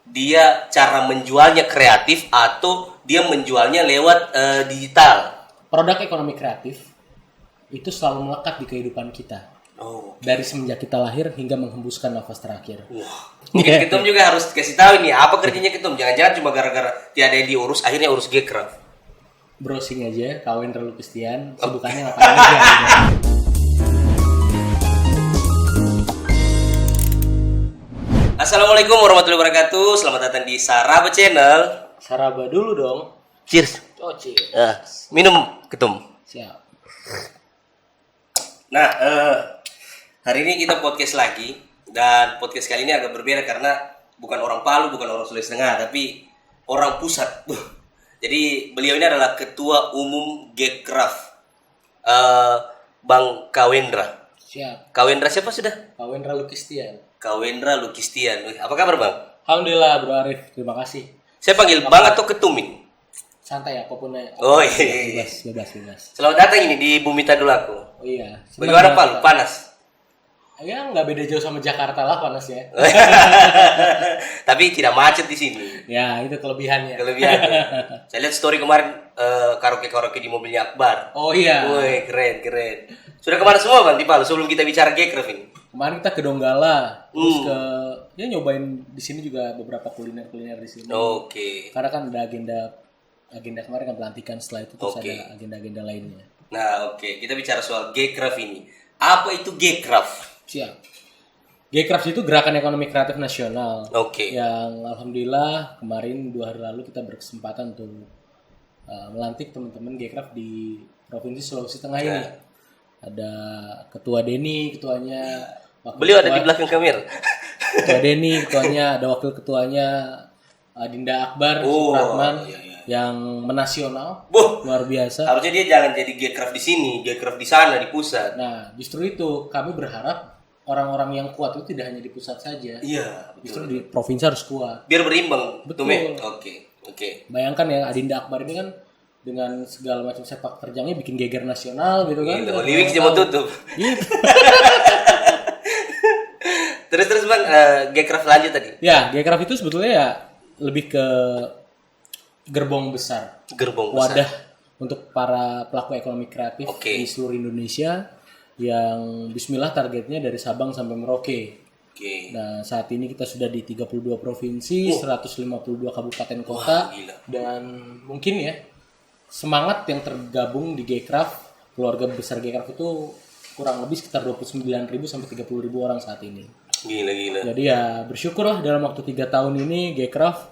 dia cara menjualnya kreatif atau dia menjualnya lewat digital. Produk ekonomi kreatif itu selalu melekat di kehidupan kita. Dari semenjak kita lahir hingga menghembuskan nafas terakhir. Mungkin Ketum juga harus kasih tahu nih apa kerjanya Ketum. Jangan-jangan cuma gara-gara tiada yang diurus akhirnya urus Gcraft. Browsing aja, kawin terlalu Kristian, sibukannya ngapain aja. Assalamualaikum warahmatullahi wabarakatuh. Selamat datang di Saraba Channel. Saraba dulu dong. Cheers. Oh, cheers. Minum Ketum. Siap. Nah, hari ini kita podcast lagi. Dan podcast kali ini agak berbeda karena bukan orang Palu, bukan orang Sulawesi Tengah, tapi orang pusat. Jadi beliau ini adalah Ketua Umum Gcraft, Bang Kawendra. Siap. Kawendra siapa sudah? Kawendra Lukistian. Kawendra Lukistian. Apa kabar Bang? Alhamdulillah Bro Arif, terima kasih. Saya panggil Bang atau Ketumin? Santai apapun aja. Oh iya. Bebas. Selamat datang ini di Bumi Tadulako. Oh iya. Bagaimana Palu? Panas? Ya nggak beda jauh sama Jakarta lah panasnya. Tapi tidak macet di sini. Ya itu kelebihannya. Saya lihat story kemarin karaoke di mobilnya Akbar. Oh iya. Woi keren. Sudah kemana semua Bang di Palu sebelum kita bicara Gcraft ini? Kemarin kita ke Donggala, terus ya nyobain di sini juga beberapa kuliner di sini. Oke. Karena kan ada agenda kemarin kan pelantikan, setelah itu terus ada agenda-agenda lainnya. Nah kita bicara soal Gcraft ini. Apa itu Gcraft? Siap. Gcraft itu gerakan ekonomi kreatif nasional. Yang alhamdulillah kemarin 2 hari lalu kita berkesempatan untuk melantik teman-teman Gcraft di Provinsi Sulawesi Tengah ini. Ada Ketua Denny, ketuanya. Beliau ada di belakang kamera. Ketua Denny, ketuanya, ada wakil ketuanya Dinda Akbar, Supratman, yang menasional, luar biasa. Harusnya dia jangan jadi Gcraft di sini, Gcraft di sana di pusat. Nah, justru itu kami berharap orang-orang yang kuat itu tidak hanya di pusat saja. Iya, betul. Justru di provinsi harus kuat. Biar berimbang. Betul. Oke. Bayangkan ya Adinda Akbar ini kan dengan segala macam sepak terjangnya bikin geger nasional gitu kan. Liwik dia mau tutup. Gitu. terus Bang, Gcraft lanjut tadi. Ya, Gcraft itu sebetulnya ya lebih ke gerbong besar. Wadah untuk para pelaku ekonomi kreatif di seluruh Indonesia yang bismillah targetnya dari Sabang sampai Merauke. Nah, saat ini kita sudah di 32 provinsi, 152 kabupaten kota. Dan mungkin ya semangat yang tergabung di Gcraft, keluarga besar Gcraft itu kurang lebih sekitar 29.000 sampai 30.000 orang saat ini. Gila. Jadi ya bersyukurlah dalam waktu 3 tahun ini Gcraft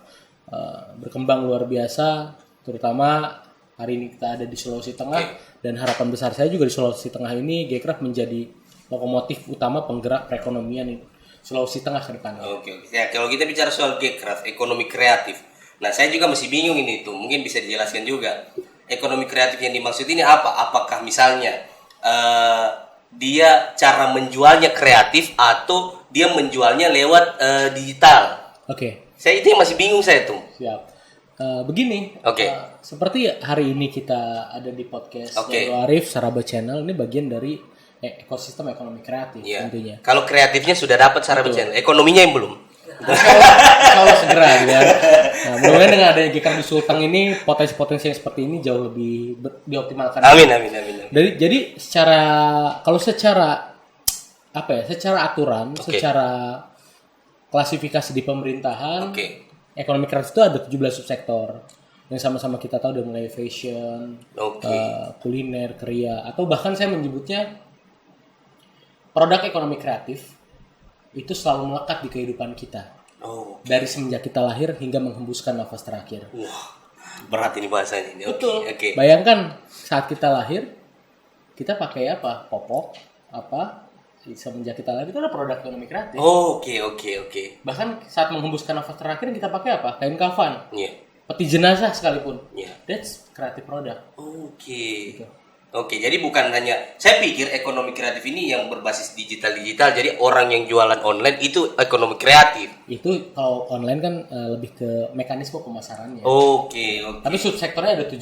berkembang luar biasa, terutama hari ini kita ada di Sulawesi Tengah dan harapan besar saya juga di Sulawesi Tengah ini Gcraft menjadi lokomotif utama penggerak perekonomian Sulawesi Tengah ke depannya. Oke. Ya, kalau kita bicara soal Gcraft, ekonomi kreatif. Nah, saya juga masih bingung ini tuh. Mungkin bisa dijelaskan juga. Ekonomi kreatif yang dimaksud ini apa? Apakah misalnya dia cara menjualnya kreatif atau dia menjualnya lewat digital? Saya itu yang masih bingung saya tuh. Siap. Begini. Seperti hari ini kita ada di podcast Arif Saraba Channel, ini bagian dari ekosistem ekonomi kreatif tentunya. Kalau kreatifnya sudah dapat Saraba Channel, ekonominya yang belum. Kalau segera ya. Nah, mudah-mudahan dengan adanya Gcraft di Sulteng ini potensi-potensi yang seperti ini jauh lebih dioptimalkan. Amin. Jadi secara aturan, secara klasifikasi di pemerintahan, ekonomi kreatif itu ada 17 subsektor yang sama-sama kita tahu, dari mulai fashion, kuliner, kria, atau bahkan saya menyebutnya produk ekonomi kreatif itu selalu melekat di kehidupan kita. Dari semenjak kita lahir hingga menghembuskan nafas terakhir. Berat ini bahasanya ini. Betul. Bayangkan saat kita lahir, kita pakai apa? Popok, apa? Semenjak kita lahir itu ada produk ekonomi kreatif. Oke. Bahkan saat menghembuskan nafas terakhir kita pakai apa? Kain kafan. Peti jenazah sekalipun. That's kreatif produk. Jadi bukan hanya, saya pikir ekonomi kreatif ini yang berbasis digital, jadi orang yang jualan online itu ekonomi kreatif. Itu kalau online kan lebih ke mekanisme pemasarannya. Tapi subsektornya ada 17.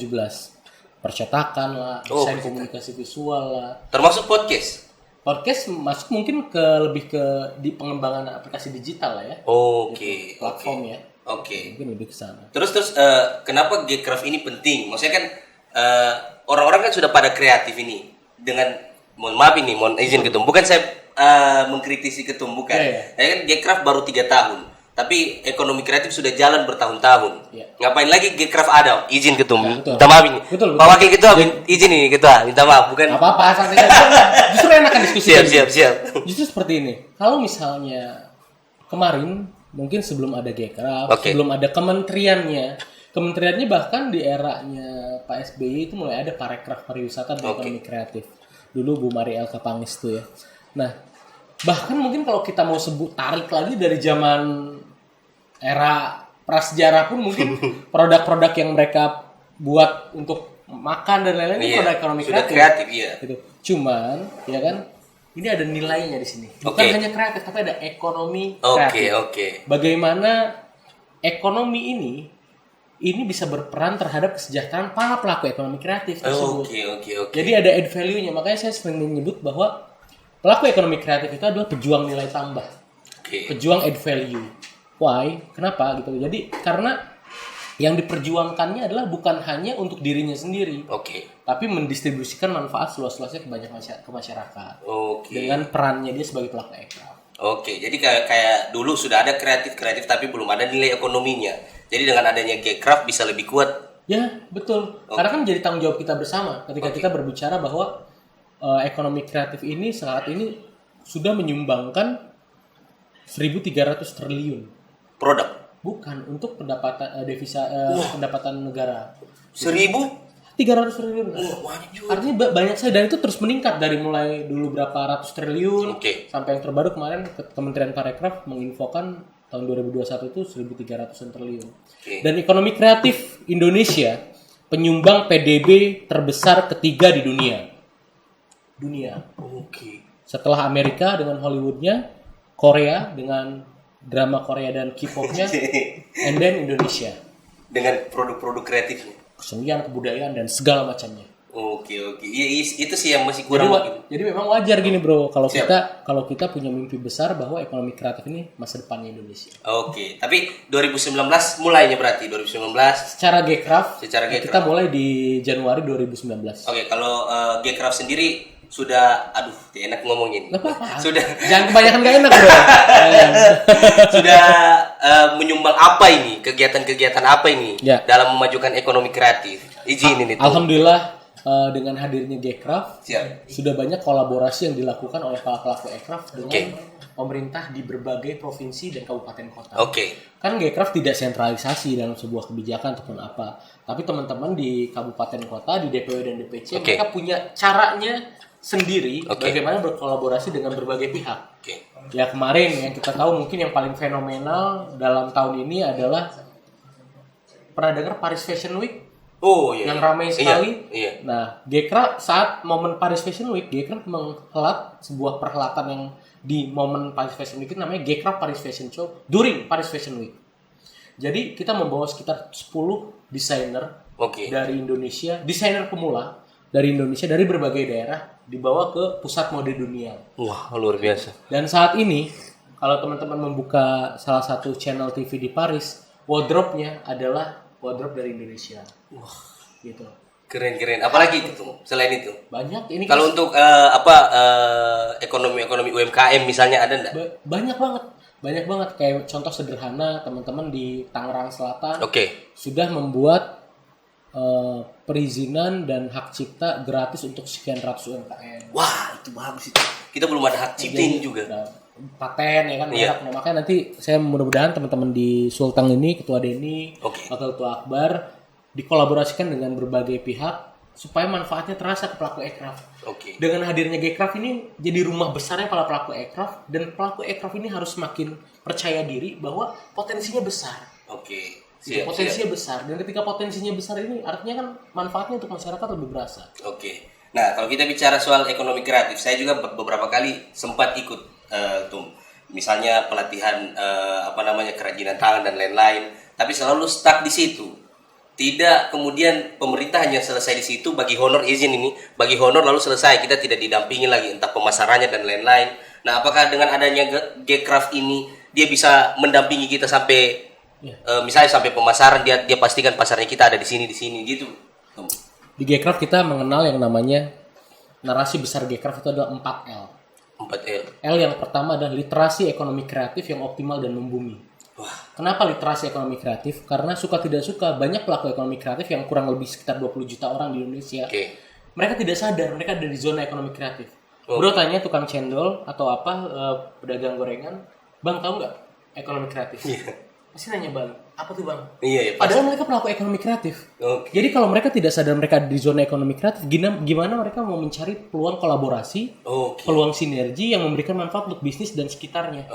Percetakan lah, desain komunikasi visual lah. Termasuk podcast? Podcast masuk mungkin lebih ke di pengembangan aplikasi digital lah ya. Oke. Platform ya. Oke. Mungkin lebih ke sana. Terus kenapa Gcraft ini penting? Maksudnya kan orang-orang kan sudah pada kreatif ini dengan mohon maaf ini, mohon izin ketum. Bukan saya mengkritisi ketum, bukan. Ya kan Gcraft baru 3 tahun. Tapi ekonomi kreatif sudah jalan bertahun-tahun. Ngapain lagi Gcraft ada? Izin ketum. Minta maaf ini. Betul. Pak Wakil Ketua izin ini ketua. Minta maaf, bukan. Apa-apa santai aja. Justru enakan diskusi. Siap. Justru seperti ini. Kalau misalnya kemarin mungkin sebelum ada Gcraft, sebelum ada kementeriannya bahkan di eranya Pak SBY itu mulai ada Parekraf pariwisata dan ekonomi kreatif. Dulu Bu Mari Elka Pangestu ya. Nah, bahkan mungkin kalau kita mau sebut tarik lagi dari zaman era prasejarah pun mungkin produk-produk yang mereka buat untuk makan dan lain-lain itu produk ekonomi kreatif iya. Gitu. Cuman ya kan ini ada nilainya di sini. Bukan hanya kreatif tapi ada ekonomi kreatif. Bagaimana ekonomi ini bisa berperan terhadap kesejahteraan para pelaku ekonomi kreatif tersebut. Jadi ada add value-nya. Makanya saya sering menyebut bahwa pelaku ekonomi kreatif itu adalah pejuang nilai tambah. Pejuang add value. Why? Kenapa gitu? Jadi karena yang diperjuangkannya adalah bukan hanya untuk dirinya sendiri. Tapi mendistribusikan manfaat seluas-luasnya ke masyarakat. Dengan perannya dia sebagai pelaku ekonomi. Jadi kayak dulu sudah ada kreatif tapi belum ada nilai ekonominya. Jadi dengan adanya Gcraft bisa lebih kuat. Ya, betul. Karena kan menjadi tanggung jawab kita bersama ketika kita berbicara bahwa ekonomi kreatif ini saat ini sudah menyumbangkan 1.300 triliun produk. Bukan untuk pendapatan devisa pendapatan negara. 1.300 triliun. Artinya banyak sekali dan itu terus meningkat dari mulai dulu berapa ratus triliun sampai yang terbaru kemarin Kementerian Parekraf menginfokan tahun 2021 itu 1.300 triliun. Dan ekonomi kreatif Indonesia penyumbang PDB terbesar ketiga di dunia. Setelah Amerika dengan Hollywoodnya, Korea dengan drama Korea dan K-popnya, and then Indonesia dengan produk-produk kreatifnya, kesenian, kebudayaan dan segala macamnya. Iya, itu sih yang masih kurang. Jadi memang wajar gini bro, kalau kita punya mimpi besar bahwa ekonomi kreatif ini masa depannya Indonesia. Tapi 2019 mulainya berarti 2019. Secara Gcraft kita mulai di Januari 2019. Kalau Gcraft sendiri sudah, enak ngomongin. Apa-apa. Sudah. Jangan kebanyakan gak enak bro. Sudah menyumbang apa ini? Kegiatan-kegiatan apa ini dalam memajukan ekonomi kreatif? Izinin itu. Alhamdulillah dengan hadirnya Gcraft sudah banyak kolaborasi yang dilakukan oleh para pelaku Gcraft dengan pemerintah di berbagai provinsi dan kabupaten kota. Kan Gcraft tidak sentralisasi dalam sebuah kebijakan ataupun apa, tapi teman-teman di kabupaten kota, di DPW dan DPC mereka punya caranya sendiri bagaimana berkolaborasi dengan berbagai pihak. Ya kemarin yang kita tahu mungkin yang paling fenomenal dalam tahun ini adalah pernah dengar Paris Fashion Week? Yang ramai sekali. Nah, Gcraft saat momen Paris Fashion Week, Gcraft menghelat sebuah perhelatan yang di momen Paris Fashion Week itu namanya Gcraft Paris Fashion Show during Paris Fashion Week. Jadi kita membawa sekitar 10 desainer dari Indonesia, desainer pemula dari Indonesia dari berbagai daerah dibawa ke pusat mode dunia. Wah, luar biasa. Dan saat ini kalau teman-teman membuka salah satu channel TV di Paris, wardrobe-nya adalah wardrobe dari Indonesia. Gitu. Keren. Apalagi itu selain itu? Banyak ini. Kalau untuk ekonomi UMKM misalnya ada enggak? Banyak banget. Kayak contoh sederhana, teman-teman di Tangerang Selatan sudah membuat perizinan dan hak cipta gratis untuk sekian ratus UMKM. Wah, itu bagus itu. Kita belum ada hak cipta ini juga. Paten ya kan, nah, makanya nanti saya mudah-mudahan teman-teman di Sulteng ini, Ketua Denny, Wakil Ketua Akbar dikolaborasikan dengan berbagai pihak supaya manfaatnya terasa ke pelaku Gcraft. Dengan hadirnya Gcraft ini jadi rumah besarnya para pelaku Gcraft dan pelaku Gcraft ini harus semakin percaya diri bahwa potensinya besar. Potensinya besar dan ketika potensinya besar ini artinya kan manfaatnya untuk masyarakat lebih berasa. Nah, kalau kita bicara soal ekonomi kreatif, saya juga beberapa kali sempat ikut misalnya pelatihan kerajinan tangan dan lain-lain, tapi selalu stuck di situ. Tidak kemudian pemerintah hanya selesai di situ bagi honor lalu selesai, kita tidak didampingi lagi entah pemasarannya dan lain-lain. Nah, apakah dengan adanya Gcraft ini dia bisa mendampingi kita sampai Misalnya sampai pemasaran dia pastikan pasarnya kita ada di sini gitu. Di Gcraft kita mengenal yang namanya narasi besar Gcraft itu adalah 4L. 4L. L yang pertama adalah literasi ekonomi kreatif yang optimal dan membumi. Wah. Kenapa literasi ekonomi kreatif? Karena suka tidak suka banyak pelaku ekonomi kreatif yang kurang lebih sekitar 20 juta orang di Indonesia. Mereka tidak sadar mereka ada di zona ekonomi kreatif. Bro tanya tukang cendol atau pedagang gorengan, "Bang, tahu nggak ekonomi kreatif?" Pasti nanya, "Bang, apa tuh, Bang?" Iya, Padahal mereka pelaku ekonomi kreatif. Jadi kalau mereka tidak sadar mereka di zona ekonomi kreatif, gimana mereka mau mencari peluang kolaborasi, peluang sinergi yang memberikan manfaat untuk bisnis dan sekitarnya.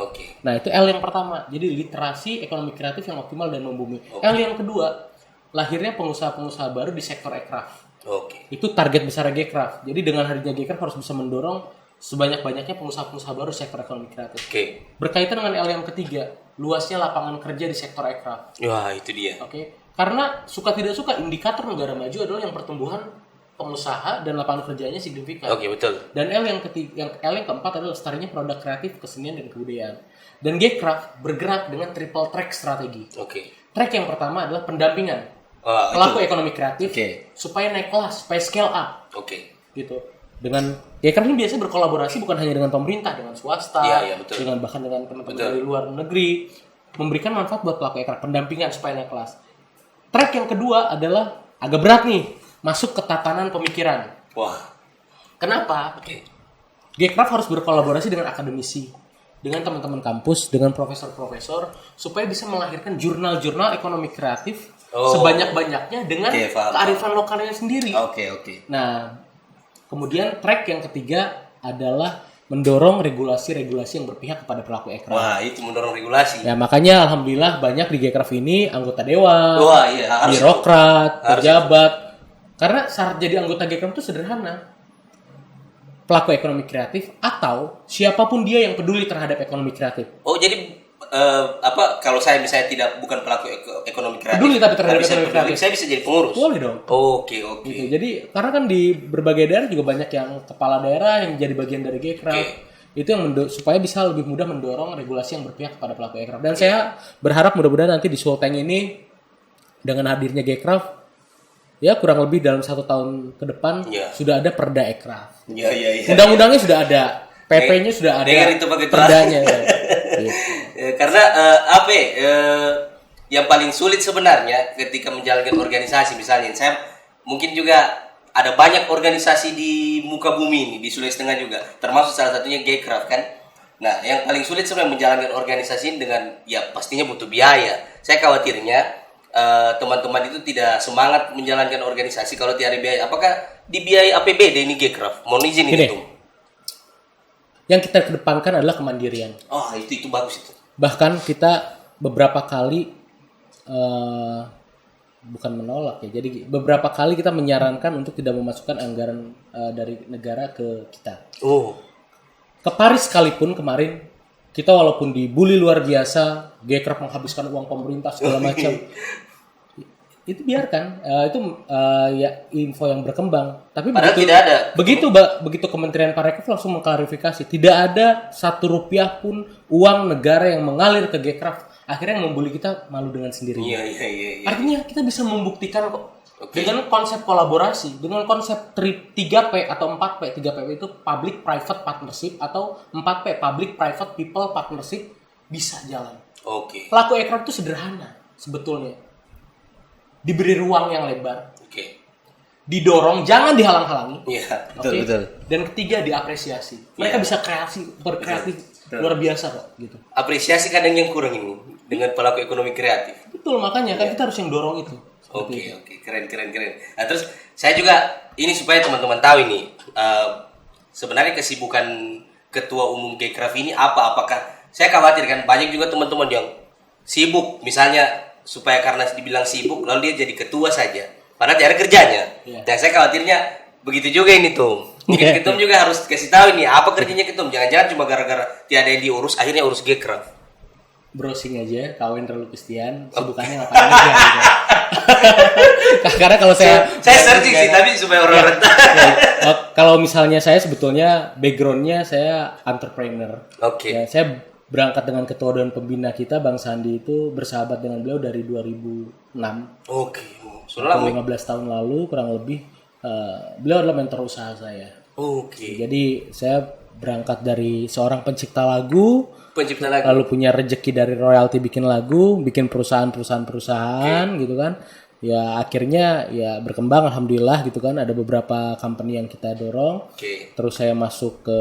Nah, itu L yang pertama. Jadi literasi ekonomi kreatif yang optimal dan membumi. L yang kedua, lahirnya pengusaha-pengusaha baru di sektor aircraft. Itu target besar Gcraft. Jadi dengan hadirnya Gcraft harus bisa mendorong sebanyak-banyaknya pengusaha-pengusaha baru di sektor ekonomi kreatif. Berkaitan dengan L yang ketiga, luasnya lapangan kerja di sektor aircraft. Wah, itu dia. Karena suka tidak suka indikator negara maju adalah yang pertumbuhan pengusaha dan lapangan kerjanya signifikan. Betul. Dan L yang keempat adalah lestarinya produk kreatif, kesenian dan kebudayaan. Dan Gcraft bergerak dengan triple track strategi. Track yang pertama adalah pendampingan pelaku ekonomi kreatif supaya naik kelas, supaya scale up. Gitu. Dengan Gcraft ini biasanya berkolaborasi bukan hanya dengan pemerintah, dengan swasta, dengan bahkan dengan teman-teman dari luar negeri, memberikan manfaat buat pelaku aircraft, pendampingan supaya naik kelas. Track yang kedua adalah agak berat nih, masuk ke tatanan pemikiran. Kenapa? Gcraft harus berkolaborasi dengan akademisi, dengan teman-teman kampus, dengan profesor-profesor, supaya bisa melahirkan jurnal-jurnal ekonomi kreatif sebanyak-banyaknya dengan kearifan lokalnya sendiri. Nah, kemudian track yang ketiga adalah mendorong regulasi-regulasi yang berpihak kepada pelaku aircraft. Wah, itu mendorong regulasi. Ya, makanya alhamdulillah banyak di Gcraft ini anggota dewan, birokrat, pejabat. Karena syarat jadi anggota Gcraft itu sederhana. Pelaku ekonomi kreatif atau siapapun dia yang peduli terhadap ekonomi kreatif. Jadi kalau saya misalnya bukan pelaku ekonomi kreatif, peduli tapi terhadap ekonomi kreatif, saya bisa jadi pengurus. Boleh dong. Gitu. Jadi karena kan di berbagai daerah juga banyak yang kepala daerah yang jadi bagian dari Gcraft. Itu yang supaya bisa lebih mudah mendorong regulasi yang berpihak kepada pelaku aircraft. Dan saya berharap mudah-mudahan nanti di Sulteng ini dengan hadirnya Gcraft, ya kurang lebih dalam 1 tahun ke depan sudah ada perda aircraft. Undang-undangnya sudah ada, PP-nya sudah ada, perdanya. Karena yang paling sulit sebenarnya ketika menjalankan organisasi, misalnya saya mungkin juga ada banyak organisasi di muka bumi ini di Sulawesi Tengah juga, termasuk salah satunya Gcraft kan. Nah, yang paling sulit sebenarnya menjalankan organisasi ini dengan pastinya butuh biaya. Saya khawatirnya teman-teman itu tidak semangat menjalankan organisasi kalau tiada biaya. Apakah dibiayai APBD ini Gcraft? Mohon izin itu. Yang kita kedepankan adalah kemandirian. Itu bagus itu. Bahkan kita beberapa kali bukan menolak ya. Jadi beberapa kali kita menyarankan untuk tidak memasukkan anggaran dari negara ke kita. Ke Paris sekalipun kemarin kita walaupun dibully luar biasa, Gcraft menghabiskan uang pemerintah segala macam. Itu biarkan, itu info yang berkembang. Tapi begitu tidak ada. Begitu Kementerian Parekraf langsung mengklarifikasi, tidak ada 1 rupiah pun uang negara yang mengalir ke Gcraft. Akhirnya yang membuli kita malu dengan sendirinya. Artinya kita bisa membuktikan kok dengan konsep kolaborasi, dengan konsep 3P atau 4P. 3P itu Public Private Partnership atau 4P Public Private People Partnership bisa jalan. Pelaku aircraft itu sederhana sebetulnya. Diberi ruang yang lebar, didorong, jangan dihalang-halangi. Betul. Dan ketiga diapresiasi. Mereka bisa berkreatif luar biasa kok. Gitu. Apresiasi kadang yang kurang ini dengan pelaku ekonomi kreatif. Betul, makanya kan kita harus yang dorong itu. Keren. Nah, terus saya juga ini supaya teman-teman tahu ini sebenarnya kesibukan ketua umum Gcraft ini apa? Apakah saya khawatir kan banyak juga teman-teman yang sibuk misalnya. Supaya karena dibilang sibuk lalu dia jadi ketua saja padahal tiada kerjanya. Dan saya khawatirnya begitu juga ini tuh. Mungkin Ketum juga harus kasih tahu ini apa kerjanya Ketum. Jangan-jangan cuma gara-gara tiada yang diurus akhirnya urus Gcraft. Browsing aja, kawin terlalu Kristian, sibukannya ngapain aja gitu. Karena kalau saya searching sih tapi supaya orang kalau misalnya saya sebetulnya backgroundnya saya entrepreneur. Oke. Ya, saya berangkat dengan ketua dewan pembina kita Bang Sandi itu bersahabat dengan beliau dari 2006. Oke. Sudah lama. 15 tahun lalu kurang lebih. Beliau adalah mentor usaha saya. Oke. Jadi saya berangkat dari seorang pencipta lagu, lalu punya rejeki dari royalti bikin lagu, bikin perusahaan gitu kan. Ya akhirnya ya berkembang alhamdulillah gitu kan, ada beberapa company yang kita dorong. Terus saya masuk ke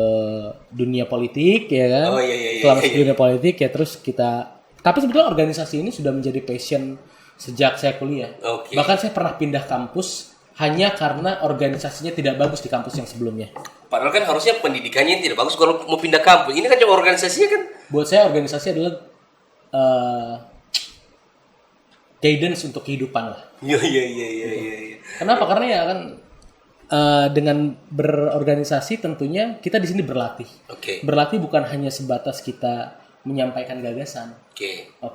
dunia politik ya kan. Setelah masuk dunia politik ya terus kita, tapi sebetulnya organisasi ini sudah menjadi passion sejak saya kuliah. Bahkan saya pernah pindah kampus hanya karena organisasinya tidak bagus di kampus yang sebelumnya. Padahal kan harusnya pendidikannya tidak bagus kalau mau pindah kampus. Ini kan cuma organisasinya kan. Buat saya organisasi adalah guidance untuk kehidupan lah. Iya. Kenapa? Karena ya kan dengan berorganisasi tentunya kita di sini berlatih. Berlatih bukan hanya sebatas kita menyampaikan gagasan.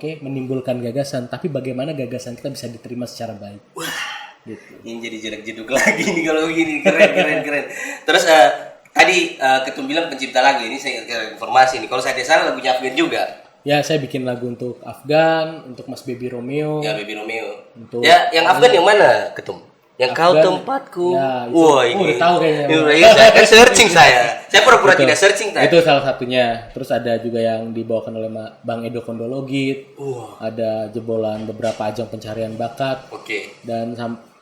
Menimbulkan gagasan, tapi bagaimana gagasan kita bisa diterima secara baik. Wah, gitu. Ini jadi jeduk-jeduk lagi nih kalau begini, keren. Terus tadi Ketum bilang pencipta lagu, ini saya informasi nih. Kalau saya salah lagunya Afgan juga. Ya, saya bikin lagu untuk Afgan, untuk Mas Baby Romeo. Ya, Baby Romeo. Untuk yang Afgan yang mana, Ketum? Yang Kau Tempatku. Ya, wah, ini. Udah tahu kayaknya. Saya kan searching saya. Saya pura-pura tidak searching tadi. Itu salah satunya. Terus ada juga yang dibawakan oleh Bang Edo Kondologit. Ada jebolan beberapa ajang pencarian bakat. Dan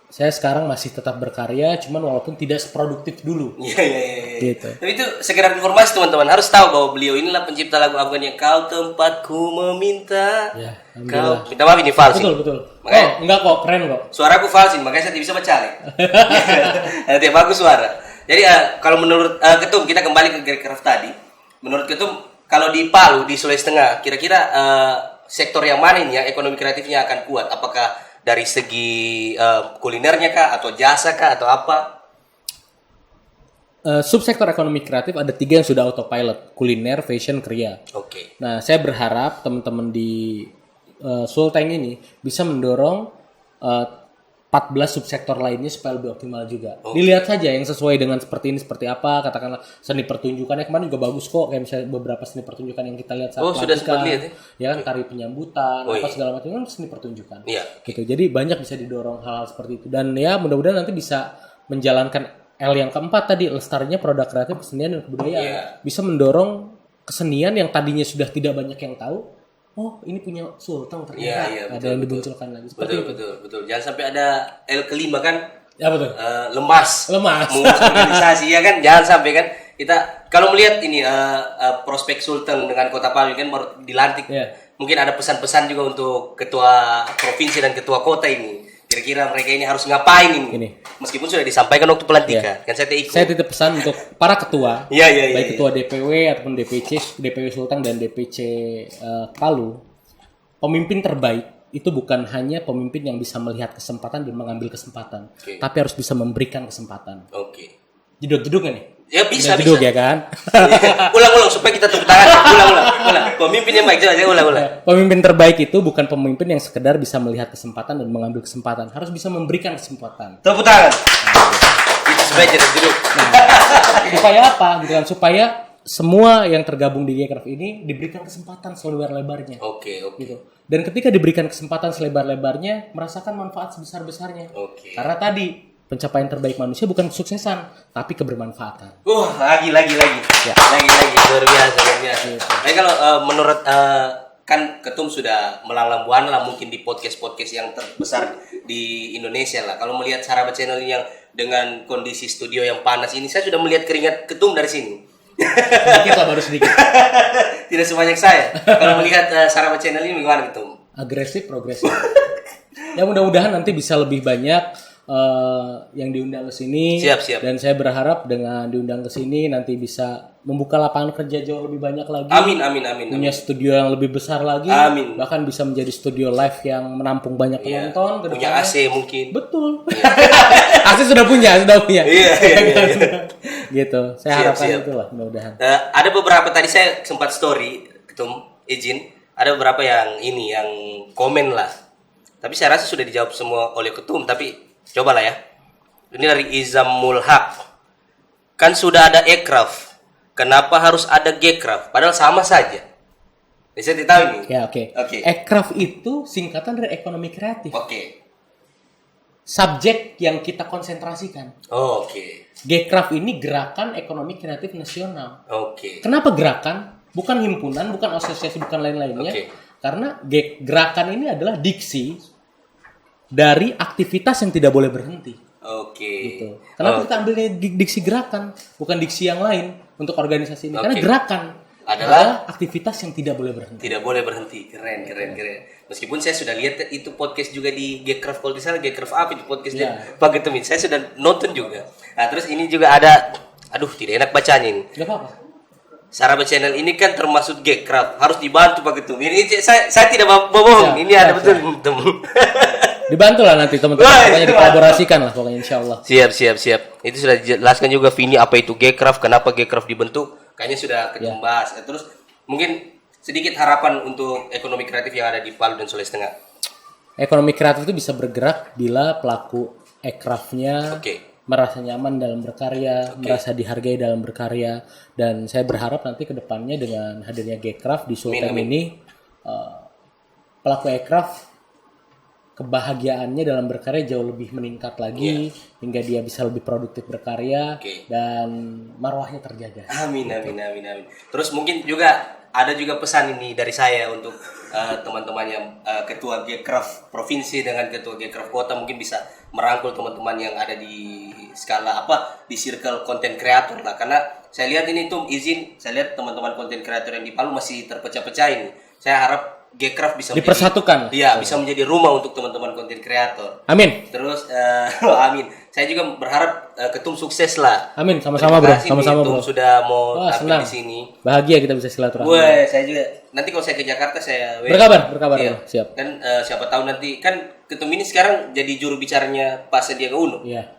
saya sekarang masih tetap berkarya, cuman walaupun tidak seproduktif dulu. Iya. Gitu. Tapi itu sekedar informasi teman-teman, harus tahu bahwa beliau inilah pencipta lagu Afgan yang Kau Tempatku Meminta. Ya, Kau minta maaf ini fals. Betul. Makanya, enggak kok, keren kok. Suaraku fals, makanya saya tidak bisa bacalek. Nanti bagus suara. Jadi kalau menurut Ketum, kita kembali ke Grecraft tadi. Menurut Ketum, kalau di Palu, di Sulawesi Tengah, kira-kira sektor yang mana ini yang ekonomi kreatifnya akan kuat? Apakah dari segi kulinernya kah, atau jasa kah, atau apa? Subsektor ekonomi kreatif ada 3 yang sudah autopilot, kuliner, fashion, kriya. Nah, saya berharap teman-teman di Sulteng ini bisa mendorong 14 subsektor lainnya supaya lebih optimal juga. Dilihat saja yang sesuai dengan seperti ini seperti apa, katakanlah seni pertunjukannya kemarin juga bagus kok, kayak misalnya beberapa seni pertunjukan yang kita lihat saat sudah sempat lihat ya kan, tari penyambutan apa segala macam kan seni pertunjukan. Gitu. Jadi banyak bisa didorong hal-hal seperti itu, dan ya mudah-mudahan nanti bisa menjalankan L yang keempat tadi, lestarinya produk kreatif, kesenian dan kebudayaan. Bisa mendorong kesenian yang tadinya sudah tidak banyak yang tahu. Oh, ini punya Sulteng ternyata. Ada yang dimunculkan lagi. Betul. Jangan sampai ada L kelima kan. Ya betul. Lemas. Mengurus organisasi ya kan. Jangan sampai kan. Kita kalau melihat ini prospek Sulteng dengan Kota Palu kan baru dilantik. Mungkin ada pesan-pesan juga untuk ketua provinsi dan ketua kota ini. Kira-kira mereka ini harus ngapain ini? Meskipun sudah disampaikan waktu pelantikan, kan saya ikut. Saya titip pesan untuk para ketua, baik ketua DPW ataupun DPW Sulteng dan DPC Palu. Pemimpin terbaik itu bukan hanya pemimpin yang bisa melihat kesempatan dan mengambil kesempatan, tapi harus bisa memberikan kesempatan. Jeduk-jeduk nggak nih? Ya bisa. Jeduk ya kan? Ulang supaya kita tepuk tangan. Ulang. Pemimpin yang baik aja ulang. Pemimpin terbaik itu bukan pemimpin yang sekedar bisa melihat kesempatan dan mengambil kesempatan, harus bisa memberikan kesempatan. Tepuk tangan. Itu supaya jeduk. Supaya apa? Gitu kan? Supaya semua yang tergabung di Grecraft ini diberikan kesempatan selebar-lebarnya. Gitu. Dan ketika diberikan kesempatan selebar-lebarnya, merasakan manfaat sebesar-besarnya. Karena tadi pencapaian terbaik manusia bukan kesuksesan, tapi kebermanfaatan. Lagi. Lagi, luar biasa. Tapi kalau menurut kan Ketum sudah melanglang buana lah mungkin di podcast yang terbesar di Indonesia lah. Kalau melihat Saraba Channel yang dengan kondisi studio yang panas ini, saya sudah melihat keringat Ketum dari sini. Sedikit lah, baru sedikit. Tidak sebanyak saya. Kalau melihat Saraba Channel ini gimana Ketum? Agresif, progresif. Ya mudah-mudahan nanti bisa lebih banyak yang diundang ke sini. Siap. Dan saya berharap dengan diundang ke sini nanti bisa membuka lapangan kerja jauh lebih banyak lagi. Amin. Punya studio yang lebih besar lagi. Amin. Bahkan bisa menjadi studio live yang menampung banyak penonton. Punya AC mungkin. Betul. AC sudah punya. Iya. Gitu. Saya harapkan itulah mudah-mudahan. Ada beberapa tadi saya sempat story, Ketum izin. Ada beberapa yang komen lah. Tapi saya rasa sudah dijawab semua oleh Ketum. Tapi cobalah ya. Ini dari Izamul Haq. Kan sudah ada Grecraft. Kenapa harus ada Grecraft? Padahal sama saja. Saya tidak tahu ini. Ya, oke. Ekraf itu singkatan dari ekonomi kreatif. Oke. Subjek yang kita konsentrasikan. Oke. Gekraf ini gerakan ekonomi kreatif nasional. Oke. Kenapa gerakan? Bukan himpunan, bukan asosiasi, bukan lain-lainnya. Oke. Karena gerakan ini adalah diksi dari aktivitas yang tidak boleh berhenti. Oke. Gitu. Kenapa kita ambilnya diksi gerakan, bukan diksi yang lain untuk organisasi ini? Karena gerakan adalah aktivitas yang tidak boleh berhenti. Tidak boleh berhenti. Keren. Meskipun saya sudah lihat itu podcast juga di Gekraf, kalau di sana Gekraf apa itu podcastnya Pak Ketum. Saya sudah nonton juga. Nah, terus ini juga ada, aduh tidak enak bacanya ini. Gak apa-apa. Saraba Channel ini kan termasuk Gekraf, harus dibantu Pak Ketum. Ini saya tidak bohong. Ini ada betul Ketum. Dibantu lah nanti teman-teman, pokoknya dikolaborasikan lah pokoknya insyaallah. Siap. Itu sudah dijelaskan juga Vini apa itu Gekraf, kenapa Gekraf dibentuk. Kayaknya sudah Ketum bahas. Terus mungkin sedikit harapan untuk ekonomi kreatif yang ada di Palu dan Sulawesi Tengah. Ekonomi kreatif itu bisa bergerak bila pelaku ekrafnya merasa nyaman dalam berkarya, merasa dihargai dalam berkarya, dan saya berharap nanti kedepannya dengan hadirnya Gekraf di Sulteng ini pelaku ekraf kebahagiaannya dalam berkarya jauh lebih meningkat lagi hingga dia bisa lebih produktif berkarya dan marwahnya terjaga. Amin. Terus mungkin juga ada juga pesan ini dari saya untuk teman-teman yang ketua Gekraf provinsi dengan ketua Gekraf kota, mungkin bisa merangkul teman-teman yang ada di skala di circle content creator lah, karena saya lihat ini tuh saya lihat teman-teman content creator yang di Palu masih terpecah-pecah ini. Saya harap Gekraf bisa dipersatukan. Bisa menjadi rumah untuk teman-teman konten kreator. Amin. Terus amin. Saya juga berharap Ketum sukses lah. Amin, sama-sama bro. Sama-sama bro. Sudah mau tampil di sini. Bahagia kita bisa silaturahmi. Saya juga. Nanti kalau saya ke Jakarta saya berkabar bro. Siap. Kan siapa tahu nanti kan Ketum ini sekarang jadi juru bicaranya Pak Sandiaga Uno. Iya.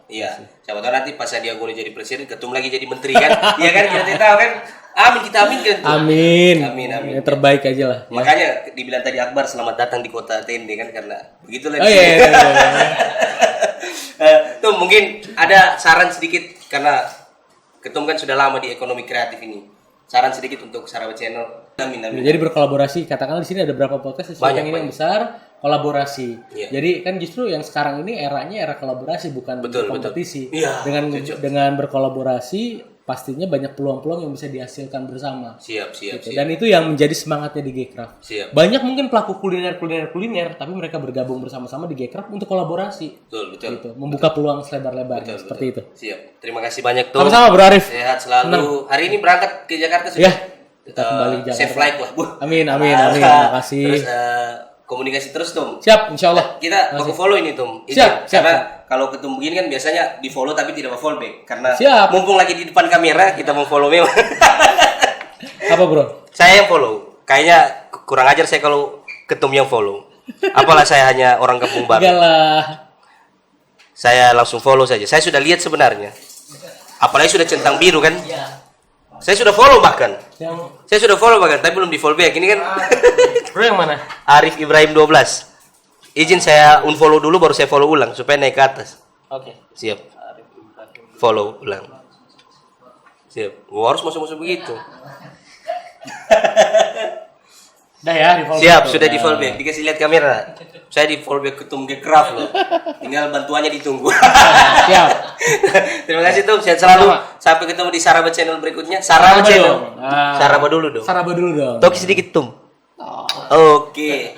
Siapa tahu nanti Pak Sandiaga Uno jadi presiden, Ketum lagi jadi menteri kan? Iya kan, kita tidak tahu kan? Kita aminkan. Amin. Yang terbaik aja lah. Makanya dibilang tadi Akbar selamat datang di kota Tende kan, karena begitulah. Tuh mungkin ada saran sedikit karena Ketum kan sudah lama di ekonomi kreatif ini. Saran sedikit untuk Saraba Channel. Amin. Jadi berkolaborasi, katakanlah di sini ada berapa podcast yang ini yang besar kolaborasi. Jadi kan justru yang sekarang ini eranya era kolaborasi, bukan kompetisi. Dengan berkolaborasi pastinya banyak peluang-peluang yang bisa dihasilkan bersama. Siap. Dan itu yang menjadi semangatnya di Gekraf. Banyak mungkin pelaku kuliner, tapi mereka bergabung bersama-sama di Gekraf untuk kolaborasi. Betul. Gitu. Membuka peluang selebar-lebarnya seperti itu. Siap. Terima kasih banyak tuh. Sama-sama Bro Arif. Sehat selalu. Hari ini berangkat ke Jakarta sudah. Kita kembali ke Jakarta. Safe flight lah. Amin. Terima kasih. Terus komunikasi terus Tum. Siap, insyaallah. Kita mau follow ini Tum. Siap. Karena kalau ketemu begini kan biasanya di follow tapi tidak mau follow back. Karena mumpung lagi di depan kamera kita mau follow memang. Apa bro? Saya yang follow. Kayaknya kurang ajar saya kalau ketemu yang follow. Apalah saya hanya orang kampung baru. Enggak lah. Saya langsung follow saja. Saya sudah lihat sebenarnya. Apalagi sudah centang biru kan. Saya sudah follow bahkan. Saya sudah follow bahkan tapi belum di follow back. Ini kan. Bro yang mana? Arif Ibrahim 12. Izin saya unfollow dulu baru saya follow ulang supaya naik ke atas. Oke. Siap. Follow ulang. Siap. Harus masuk-masuk begitu. Dah ya, di follow. Siap, sudah di follow back. Dikasih lihat kamera. Saya di follow back Ketum Gekraf loh. Tinggal bantuannya ditunggu. Siap. Terima kasih Tum, sehat selalu. Sampai ketemu di Saraba Channel berikutnya. Saraba Channel. Saraba dulu dong. Saraba dulu dong. Toki sedikit Tum. Oke.